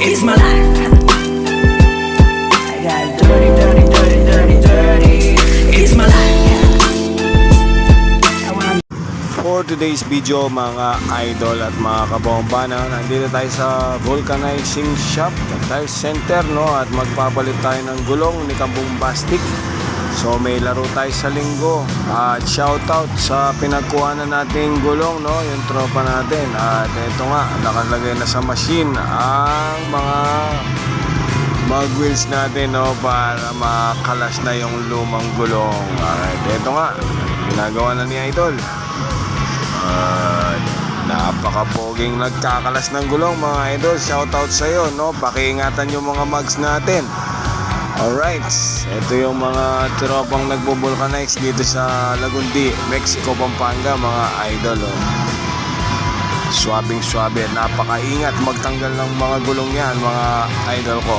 It's my life. I got dirty, dirty, dirty, dirty, dirty. It's my life. For today's video mga idol at mga kabomba, nandito tayo sa vulcanizing shop, tile center, no, at magpapalit tayo ng gulong ni Kabombastic. So may laro tayo sa linggo at shoutout sa pinagkuhanan nating gulong, no, yung tropa natin. At ito nga, nakalagay na sa machine ang mga mag wheels natin, no, para makalas na yung lumang gulong. At ito nga, ginagawa na ni Idol. Napakapoging nagkakalas ng gulong mga idol. Shoutout sa iyo, no? Pakiingatan yung mga mags natin. Alright, ito yung mga tropang nagbo-vulcanize dito sa Lagundi, Mexico, Pampanga mga idol, oh. Swabing swabe, napakaingat magtanggal ng mga gulong yan mga idol ko.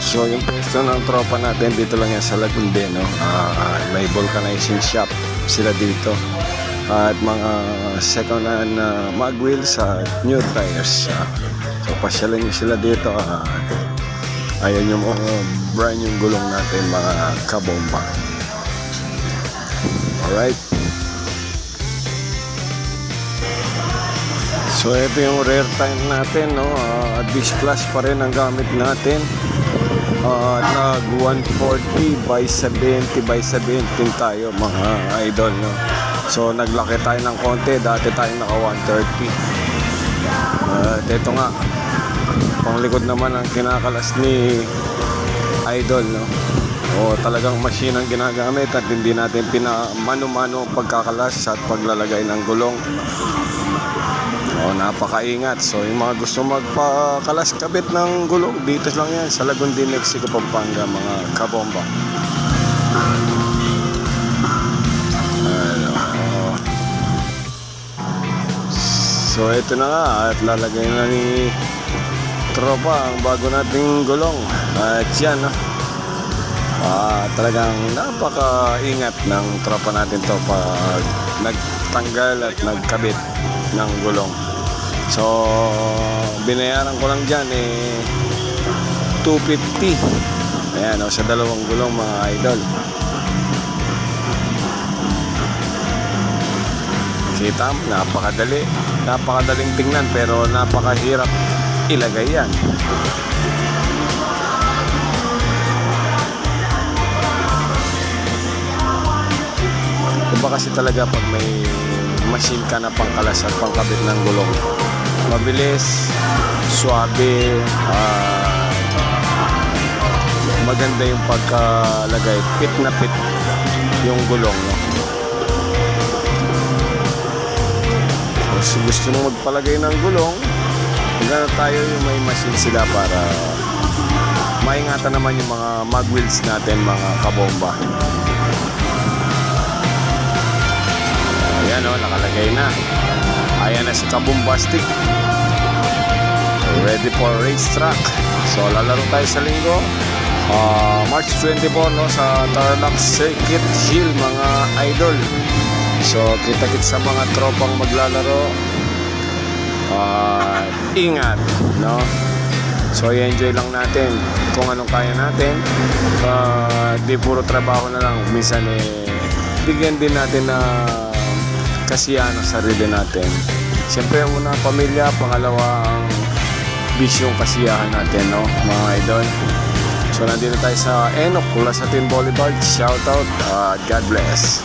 So yung pwesto ng tropa natin dito lang yan sa Lagundi, no? May vulcanizing shop sila dito. At mga second hand mag wheels at new tires. So pasyalan nyo sila dito. Ayan yung brand yung gulong natin mga kabomba. Alright. So ito yung rear tire natin, no? Disc class pa rin ang gamit natin. Nag 140 by 70 by 17 tayo mga idol, no? So naglaki tayo ng konti, dati tayo naka 130. Ito nga, panglikod naman ang kinakalas ni Idol, no? O talagang machine ang ginagamit at hindi natin mano-mano pagkakalas at paglalagay ng gulong. O napakaingat. So yung mga gusto magpakalas kabit ng gulong, dito lang yan sa Lagundi, Mexico, Pampanga mga kabomba. So ito na nga, at lalagay na ni tropa ang bago nating gulong. At yan, no? Talagang napaka-ingat ng tropa natin to pag nagtanggal at nagkabit ng gulong. So binayaran ko lang dyan $250. Ayan, no? Sa dalawang gulong mga idol. Kita, napakadaling tingnan pero napakahirap ilagay yan. Diba kasi talaga pag may machine ka na pangkalas at pangkabit ng gulong, mabilis, swabe, maganda yung pagkalagay, pit na pit yung gulong, no? So, gusto nung magpalagay ng gulong, magana tayo yung may machine sila para maingatan naman yung mga mag wheels natin mga kabomba. Ayan, o, nakalagay na. Ayan na si Kabombastic, ready for racetrack. So lalaro tayo sa linggo, March 24, no, sa Tarlac Circuit Hill mga idol. So kita-kits sa mga tropang maglalaro. Ingat, no? So i-enjoy lang natin kung anong kaya natin. Di puro trabaho na lang. Minsan bigyan din natin na kasiyahan ang sarili natin. Siyempre una pamilya, pangalawa ang bisyong kasiyahan natin, no, mga idol. So nandito tayo sa Enoch, Culasatin Boulevard. Shoutout, God bless.